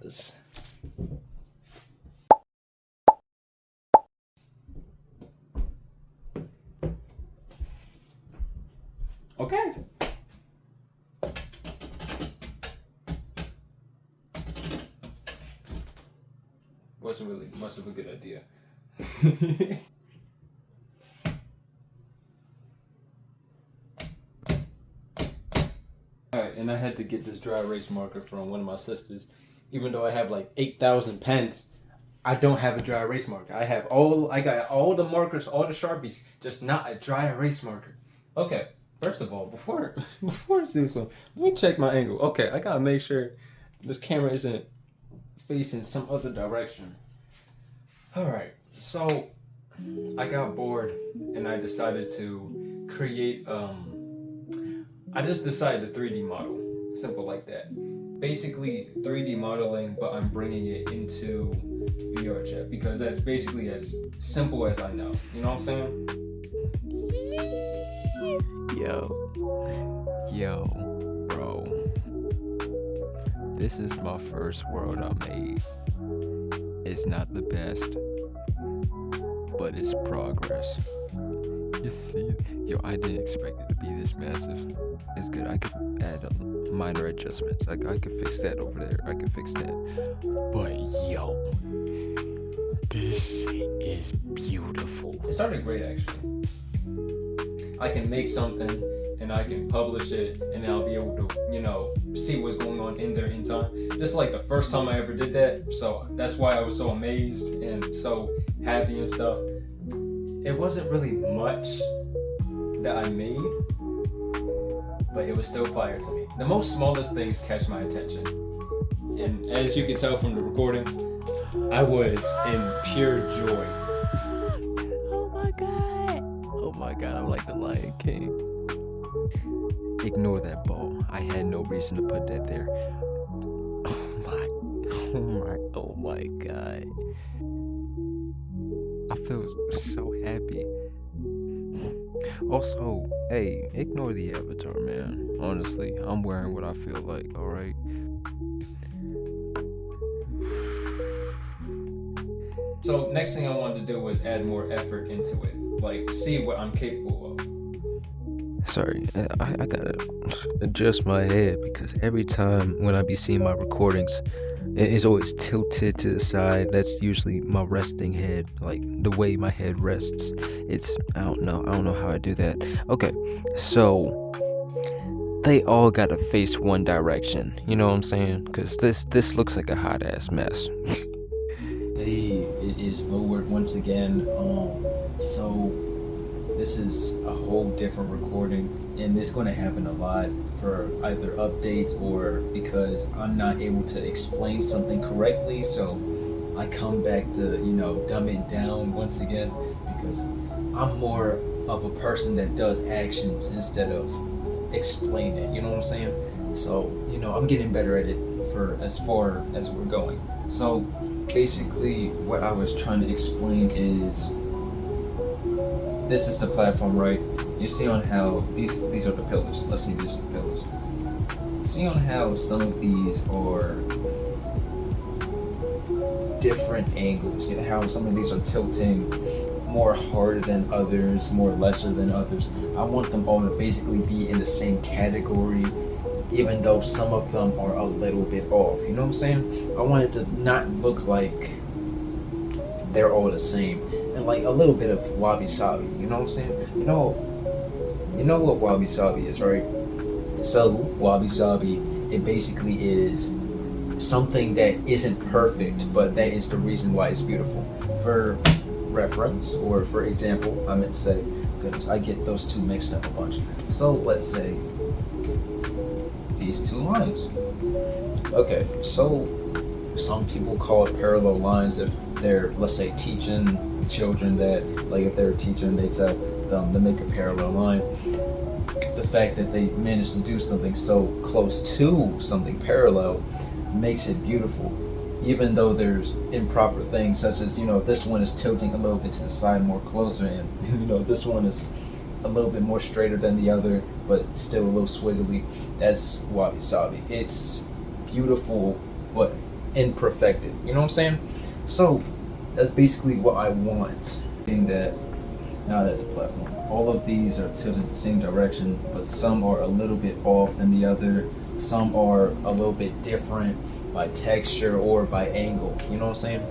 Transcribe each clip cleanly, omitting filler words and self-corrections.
this. Okay. Wasn't really much of a good idea. Alright, and I had to get this dry erase marker from one of my sisters. Even though I have like 8,000 pens, I don't have a dry erase marker. I got all the markers, all the Sharpies, just not a dry erase marker. Okay, first of all, before I do something, let me check my angle. Okay, I gotta make sure this camera isn't facing some other direction. Alright, so I got bored and I decided to create I just decided to 3D model. Simple like that. Basically 3D modeling, but I'm bringing it into vrchat because that's basically as simple as I know. You know what I'm saying? Yo, bro. This is my first world I made. It's not the best, but it's progress. You see, yo, I didn't expect it to be this massive. It's good. I could add minor adjustments. I could fix that over there. I could fix that. But yo, this is beautiful. It started great actually. I can make something and I can publish it and then I'll be able to, see what's going on in there in time. This is like the first time I ever did that, so that's why I was so amazed and so happy and stuff. It wasn't really much that I made, but it was still fire to me. The most smallest things catch my attention. And as you can tell from the recording, I was in pure joy. Oh my god, I'm like the Lion King. Ignore that ball. I had no reason to put that there. Oh my god. I feel so happy. Also, hey, ignore the avatar, man. Honestly, I'm wearing what I feel like, alright? So next thing I wanted to do was add more effort into it. Like, see what I'm capable of. Sorry, I gotta adjust my head because every time when I be seeing my recordings, it's always tilted to the side. That's usually my resting head, like the way my head rests. I don't know how I do that. Okay, so they all gotta face one direction. You know what I'm saying? Because this looks like a hot ass mess. Hey, it is lowered once again. So this is a whole different recording, and it's going to happen a lot for either updates or because I'm not able to explain something correctly. So I come back to dumb it down once again because I'm more of a person that does actions instead of explain it. You know what I'm saying? So I'm getting better at it for as far as we're going. So basically what I was trying to explain is this is the platform, right? You see on how these are the pillars. Let's see, these are the pillars. See on how some of these are different angles. You know how some of these are tilting more harder than others, more lesser than others. I want them all to basically be in the same category, even though some of them are a little bit off. You know what I'm saying? I want it to not look like they're all the same, and like a little bit of wabi sabi. You know what I'm saying? You know what wabi sabi is, right? So wabi sabi, it basically is something that isn't perfect, but that is the reason why it's beautiful. For reference, or for example, I meant to say, goodness, I get those two mixed up a bunch. So let's say these two lines. Okay, so some people call it parallel lines if they're, let's say, teaching children that, like if they're teaching, they tell them to make a parallel line. The fact that they managed to do something so close to something parallel makes it beautiful, even though there's improper things such as, this one is tilting a little bit to the side more closer, and this one is a little bit more straighter than the other, but still a little swiggly. That's wabi sabi. It's beautiful, but imperfected. You know what I'm saying? So that's basically what I want. Thing that not at the platform. All of these are tilted in the same direction, but some are a little bit off than the other. Some are a little bit different by texture or by angle. You know what I'm saying?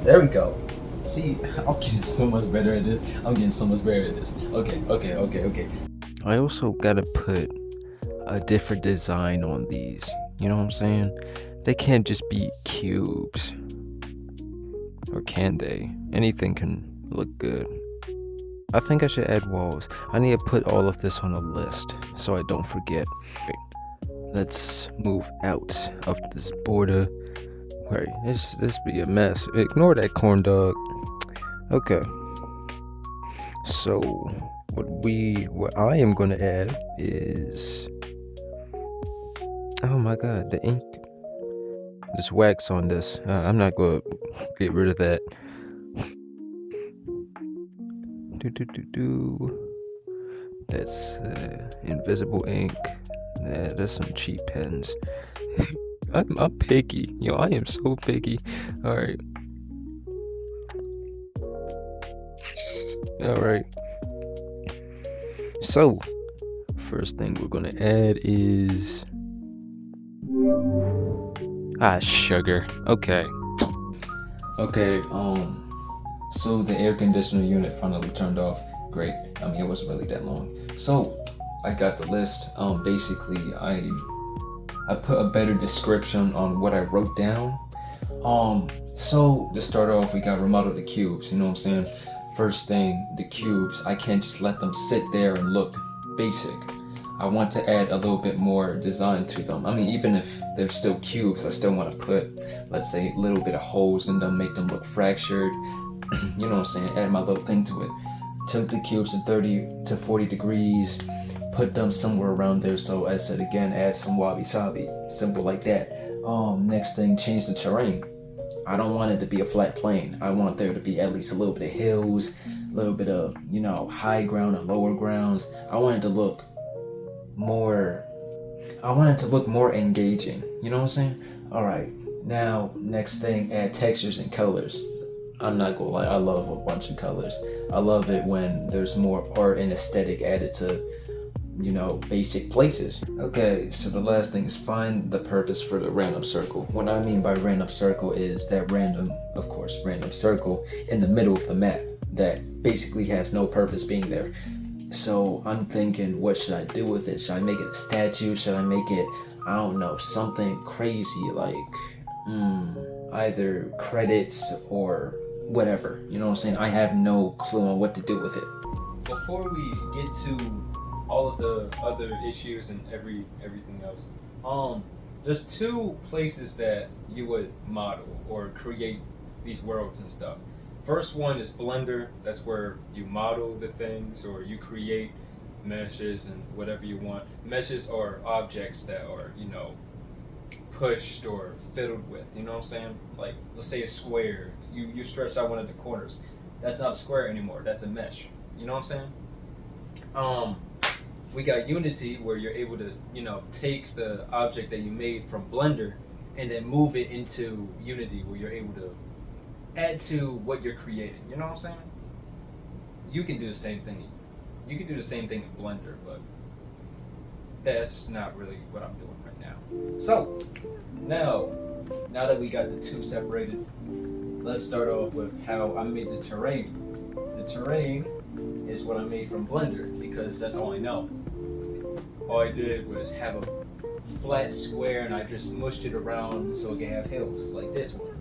There we go. See, I'm getting so much better at this. I'm getting so much better at this. Okay. I also gotta put a different design on these. You know what I'm saying? They can't just be cubes. Or can they? Anything can look good. I think I should add walls. I need to put all of this on a list so I don't forget. Okay. Let's move out of this border. Right, this be a mess. Ignore that corn dog. Okay. So what I am gonna add is, oh my god, the ink. There's wax on this. I'm not gonna get rid of that. That's invisible ink. Yeah, that's some cheap pens. I'm picky. Yo, I am so picky. Alright. Alright. So, first thing we're gonna add is sugar. Okay. Okay, so the air conditioner unit finally turned off. Great. I mean, it wasn't really that long. So I got the list. Basically, I put a better description on what I wrote down. So to start off, we got remodel the cubes. You know what I'm saying? First thing, the cubes. I can't just let them sit there and look basic. I want to add a little bit more design to them. I mean, even if they're still cubes, I still want to put, let's say, a little bit of holes in them, make them look fractured. You know what I'm saying? Add my little thing to it. Tilt the cubes to 30 to 40 degrees. Put them somewhere around there. So as I said again, add some wabi sabi. Simple like that. Next thing, change the terrain. I don't want it to be a flat plane. I want there to be at least a little bit of hills, a little bit of, high ground and lower grounds. I want it to look more engaging. You know what I'm saying? Alright, now next thing, add textures and colors. I'm not gonna lie, I love a bunch of colors. I love it when there's more art and aesthetic added to, basic places. Okay, so the last thing is find the purpose for the random circle. What I mean by random circle is that random circle in the middle of the map that basically has no purpose being there. So I'm thinking, what should I do with it? Should I make it a statue? Should I make it, I don't know, something crazy like either credits or whatever? You know what I'm saying? I have no clue on what to do with it. Before we get to all of the other issues and everything else, there's two places that you would model or create these worlds and stuff. First one is Blender. That's where you model the things or you create meshes and whatever you want. Meshes are objects that are, pushed or fiddled with. You know what I'm saying? Like, let's say a square. You stretch out one of the corners. That's not a square anymore. That's a mesh. You know what I'm saying? We got Unity, where you're able to, take the object that you made from Blender and then move it into Unity, where you're able to add to what you're creating. You know what I'm saying? You can do the same thing. You can do the same thing in Blender, but that's not really what I'm doing right now. So now that we got the two separated, let's start off with how I made the terrain. The terrain is what I made from Blender because that's all I know. All I did was have a flat square and I just mushed it around so it can have hills like this one.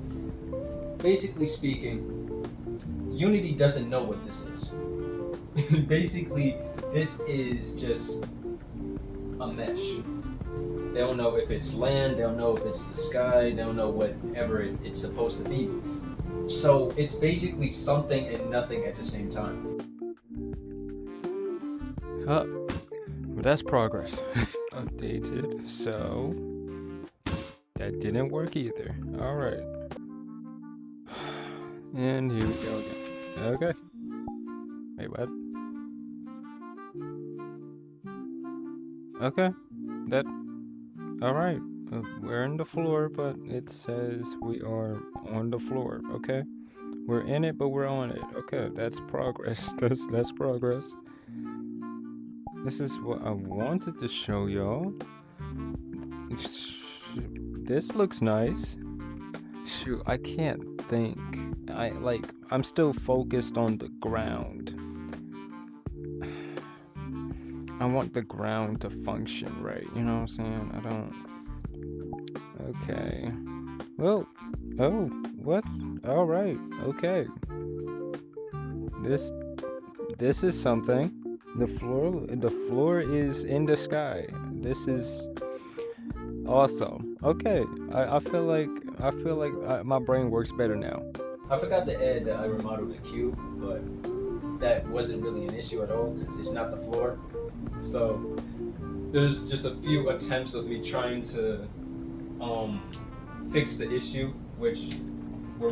Basically speaking, Unity doesn't know what this is. Basically, this is just a mesh. They don't know if it's land, they don't know if it's the sky, they don't know whatever it's supposed to be. So it's basically something and nothing at the same time. Well, that's progress. Updated, so that didn't work either. Alright. And here we go again. Okay. Wait, what? Okay. Alright. We're in the floor, but it says we are on the floor. Okay, we're in it, but we're on it. Okay, that's progress. That's progress. This is what I wanted to show y'all. This looks nice. Shoot, I can't think. I'm still focused on the ground. I want the ground to function right, you know what I'm saying? I don't. Okay. Well, oh, what? All right. Okay. This is something. The floor is in the sky. This is awesome. Okay. I feel like my brain works better now. I forgot to add that I remodeled the cube, but that wasn't really an issue at all because it's not the floor. So there's just a few attempts of me trying to fix the issue, where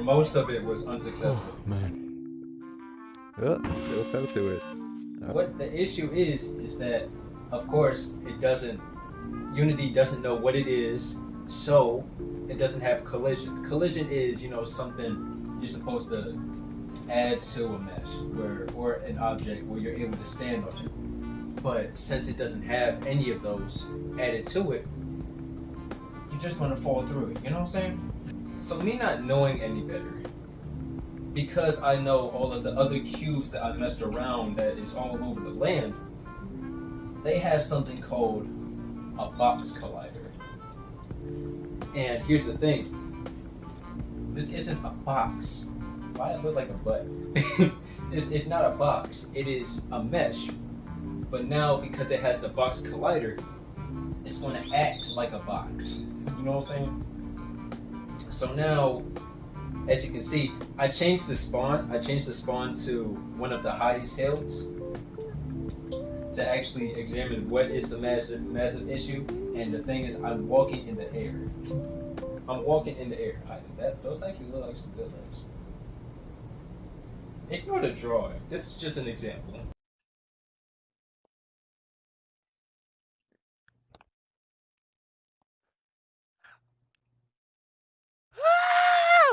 most of it was unsuccessful. Oh, man. Oh, still fell through it. What the issue is that, of course, Unity doesn't know what it is, so it doesn't have collision. Collision is, something you're supposed to add to a mesh or an object where you're able to stand on it. But since it doesn't have any of those added to it, you're just gonna fall through it, you know what I'm saying? So me not knowing any better, because I know all of the other cubes that I messed around that is all over the land, they have something called a box collider. And here's the thing, this isn't a box. Why it look like a butt? It's not a box, it is a mesh. But now because it has the box collider, it's gonna act like a box. You know what I'm saying? So now, as you can see, I changed the spawn. I changed the spawn to one of the highest hills to actually examine what is the massive issue. And the thing is, I'm walking in the air. I'm walking in the air. Those actually look like some good legs. Ignore the drawing. This is just an example.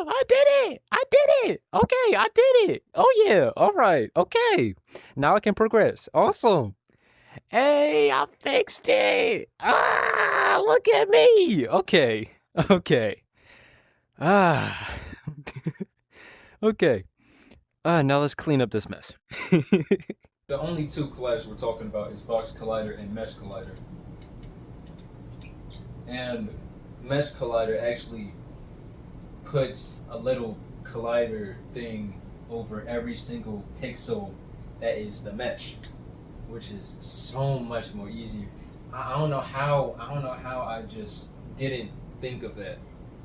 I did it! I did it! Okay, I did it! Oh yeah, alright, okay. Now I can progress. Awesome. Hey, I fixed it! Ah, look at me! Okay, okay. Ah. Okay. Now let's clean up this mess. The only two colliders we're talking about is box collider and mesh collider. And mesh collider actually puts a little collider thing over every single pixel that is the mesh, which is so much more easier. I don't know how I just didn't think of that,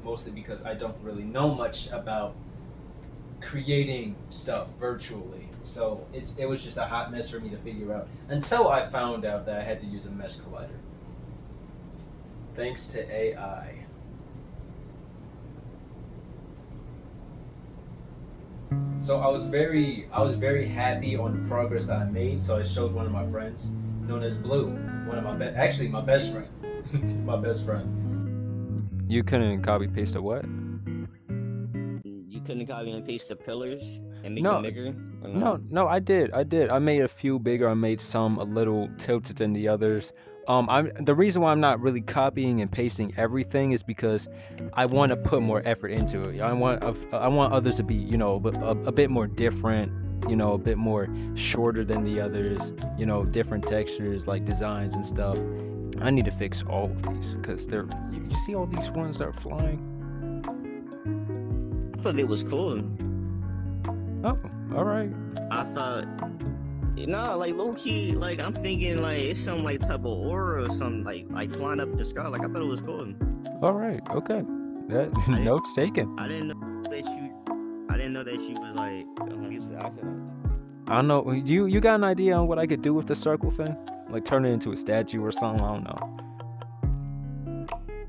mostly because I don't really know much about creating stuff virtually. So it was just a hot mess for me to figure out until I found out that I had to use a mesh collider. Thanks to AI. So I was very happy on the progress that I made. So I showed one of my friends, known as Blue, one of my my best friend, my best friend. You couldn't copy paste a what? You couldn't copy and paste the pillars and make No. them bigger? No, I did. I made a few bigger. I made some a little tilted than the others. The reason why I'm not really copying and pasting everything is because I want to put more effort into it. I want others to be, a bit more different, a bit more shorter than the others, different textures, like designs and stuff. I need to fix all of these because you see all these ones that are flying? I thought it was cool. Oh, all right. I thought, like low key, like I'm thinking like it's some like type of aura or something like flying up the sky. Like I thought it was cool. All right, okay. That note's taken. I didn't know that she was like used to accidents. I don't know. You got an idea on what I could do with the circle thing? Like turn it into a statue or something? I don't know.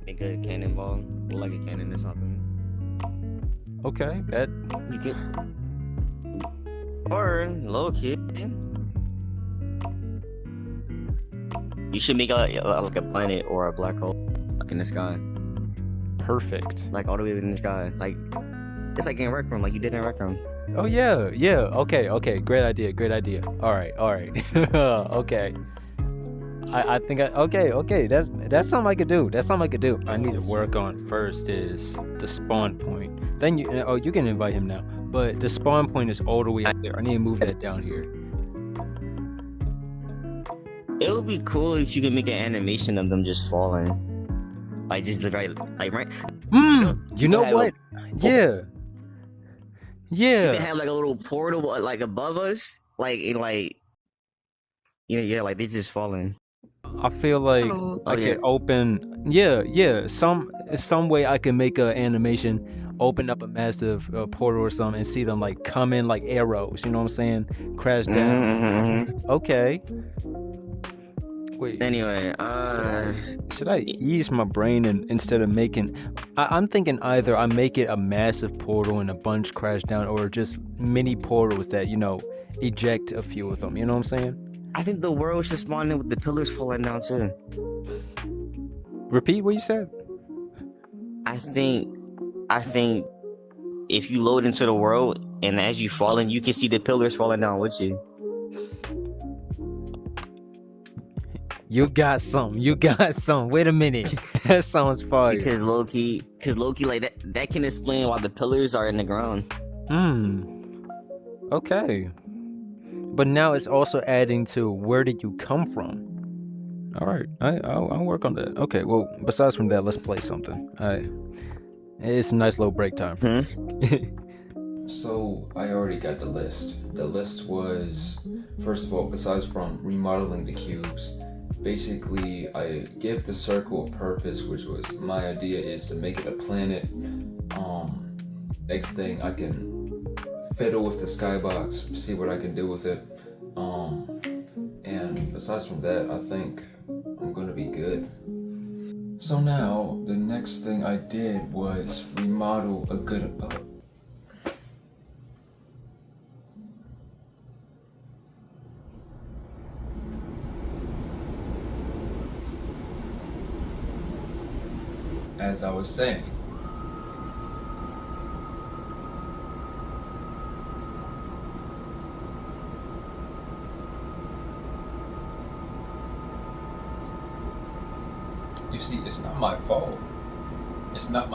Make a cannonball or like a cannon or something. Okay, that. You could, or low key. You should make like a planet or a black hole in the sky. perfect. like all the way in the sky. Like it's like in Rec Room, like you did in Rec Room. Oh yeah, yeah. Okay. Great idea. All right. Okay. I think okay. That's something I could do. I need to work on first is the spawn point. Then you can invite him now. But the spawn point is all the way up there. I need to move that down here. It would be cool if you could make an animation of them just falling. Like just right. You know what? Yeah. You can have like a little portal like above us, like in like like they're just falling. I feel like I could open some way I can make an animation, open up a massive portal or something and see them like come in like arrows, you know what I'm saying? Crash down. Mm-hmm. Okay. Wait. Anyway, should I ease my brain and instead of making I'm thinking either I make it a massive portal and a bunch crash down or just mini portals that, eject a few of them, you know what I'm saying? I think the world should spawn in with the pillars falling down too. Repeat what you said. I think if you load into the world and as you fall in, you can see the pillars falling down with you. You got some. Wait a minute. That sounds fire. Because low key, like that can explain why the pillars are in the ground. Okay. But now it's also adding to where did you come from? All right, I'll work on that. Okay, well, besides from that, let's play something. It's a nice little break time. So I already got the list. The list was, first of all, besides from remodeling the cubes, basically I give the circle a purpose, which was my idea is to make it a planet. Next thing I can fiddle with the skybox, see what I can do with it. And besides from that, I think I'm gonna be good. So now, the next thing I did was remodel a good... as I was saying, you see, it's not my fault. It's not.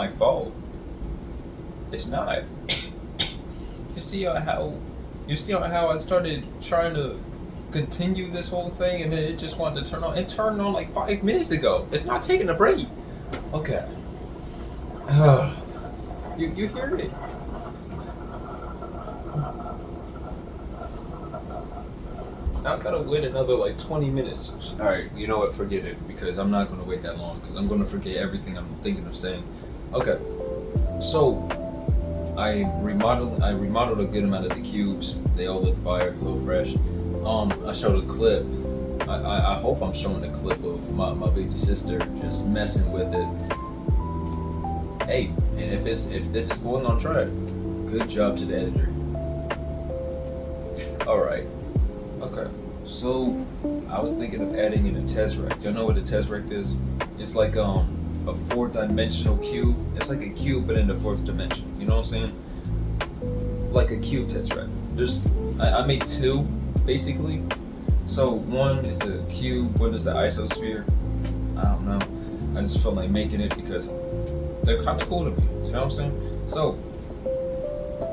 You see how I started trying to continue this whole thing and then it just wanted to turn on. It turned on like 5 minutes ago. It's not taking a break. Okay. You hear it? I've got to wait another like 20 minutes. Alright, you know what? Forget it, because I'm not going to wait that long, because I'm going to forget everything I'm thinking of saying. Okay, so I remodeled a good amount of the cubes. They all look fire, look fresh. I showed a clip. I hope I'm showing a clip of my baby sister just messing with it. Hey, and if this is going on track, good job to the editor. Alright. Okay, so I was thinking of adding in a Tesseract. Y'all know what a Tesseract is? It's like a 4-dimensional cube. It's like a cube but in the 4th dimension. You know what I'm saying? Like a cube Tesseract. I made 2 basically. So one is the cube, one is the isosphere. I don't know. I just felt like making it because they're kind of cool to me. You know what I'm saying? So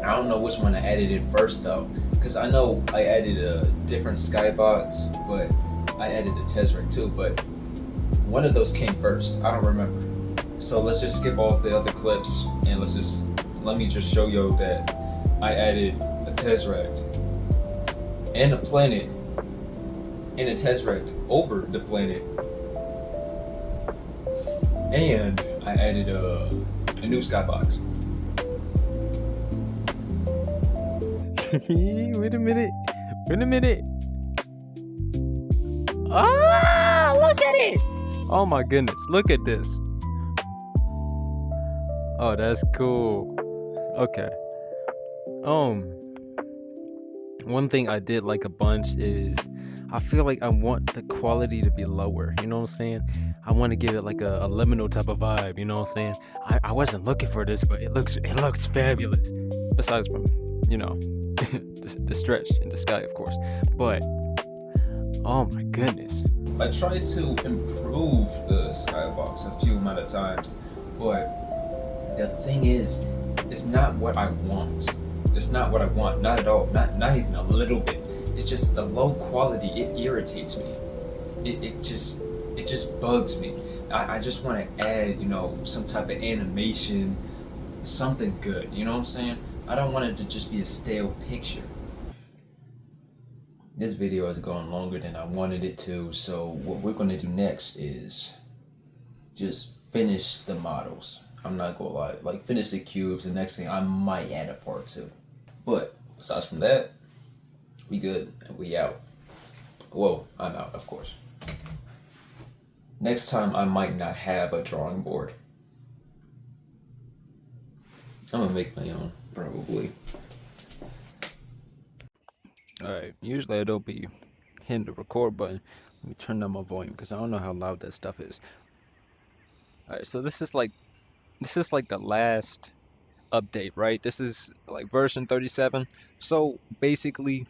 I don't know which one I added in first though. Because I know I added a different skybox, but I added a Tesseract too, but one of those came first. I don't remember. So let's just skip all the other clips and let me just show you that I added a Tesseract and a planet and a Tesseract over the planet. And I added a new skybox. Wait a minute. Ah, look at it. Oh my goodness, look at this. Oh, that's cool. Okay. one thing I did like a bunch is I feel like I want the quality to be lower. You know what I'm saying? I want to give it like a liminal type of vibe. You know what I'm saying? I wasn't looking for this, but it looks fabulous. Besides from the stretch in the sky, of course. But oh my goodness. I tried to improve the skybox a few amount of times, but the thing is, it's not what I want. It's not what I want, not at all, not even a little bit. It's just the low quality. It irritates me. It just bugs me. I just want to add, some type of animation, something good. You know what I'm saying? I don't want it to just be a stale picture. This video has gone longer than I wanted it to, so what we're going to do next is just finish the models. I'm not gonna lie, like finish the cubes. The next thing I might add a part 2, but aside from that, we good and we out. Whoa, I'm out, of course. Next time I might not have a drawing board. I'm gonna make my own, probably. Alright, usually I don't be hitting the record button. Let me turn down my volume because I don't know how loud that stuff is. Alright, so this is like the last update, right? This is like version 37. So basically,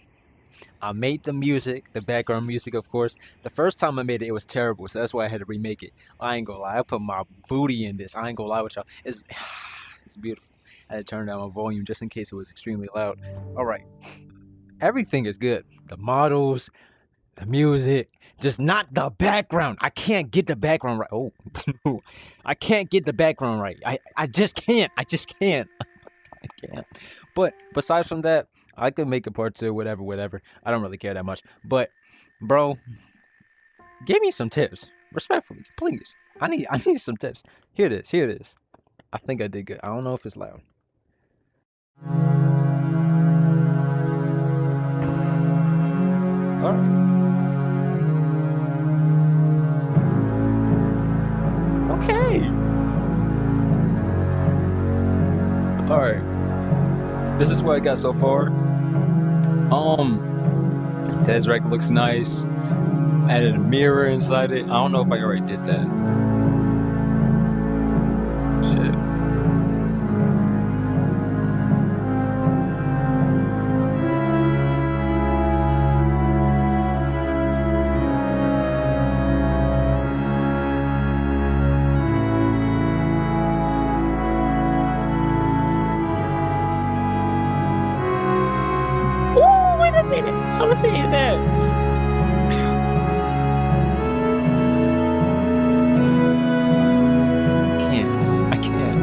I made the music, the background music, of course. The first time I made it, it was terrible, so that's why I had to remake it. I ain't gonna lie, I put my booty in this. I ain't gonna lie with y'all. It's beautiful. I had to turn down my volume just in case it was extremely loud. Alright. Everything is good. The models, the music, just not the background. I can't get the background right. Oh, I can't get the background right. I just can't. I can't. But besides from that, I could make a part 2, whatever. I don't really care that much. But, bro, give me some tips. Respectfully, please. I need some tips. Hear this. I think I did good. I don't know if it's loud. All right. Okay. All right. This is what I got so far. Tezrec looks nice. Added a mirror inside it. I don't know if I already did that. Shit. I was saying that. I can't.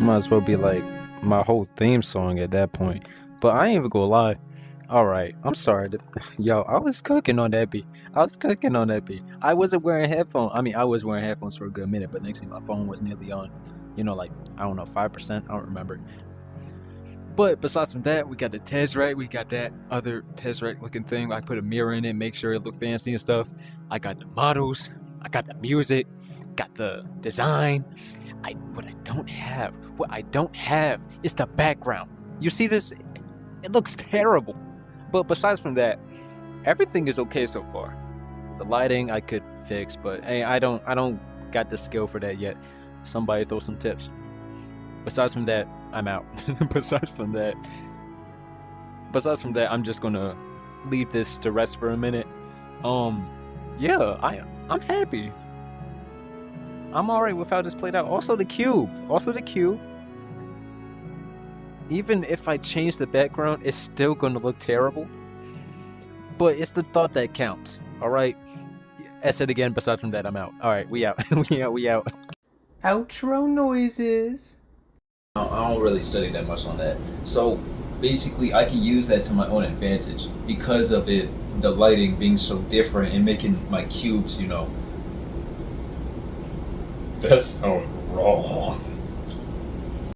Might as well be like my whole theme song at that point. But I ain't even gonna lie. Alright, I'm sorry. Yo, I was cooking on that beat. I wasn't wearing headphones. I was wearing headphones for a good minute, but next thing my phone was nearly on, like, I don't know, 5%. I don't remember. But besides from that, we got the Tezrec. We got that other Tezrec looking thing. I put a mirror in it, make sure it looked fancy and stuff. I got the models. I got the music. Got the design. What I don't have is the background. You see this? It looks terrible. But besides from that, everything is okay so far. The lighting I could fix, but hey, I don't got the skill for that yet. Somebody throw some tips. Besides from that, I'm out. Besides from that, I'm just gonna leave this to rest for a minute. Yeah, I'm happy. I'm alright with how this played out. Also the cube. Even if I change the background, it's still gonna look terrible. But it's the thought that counts. Alright? I said again, besides from that, I'm out. Alright, we out. we out. Outro noises. I don't really study that much on that. So basically I can use that to my own advantage because of it, the lighting being so different and making my cubes, That's so wrong.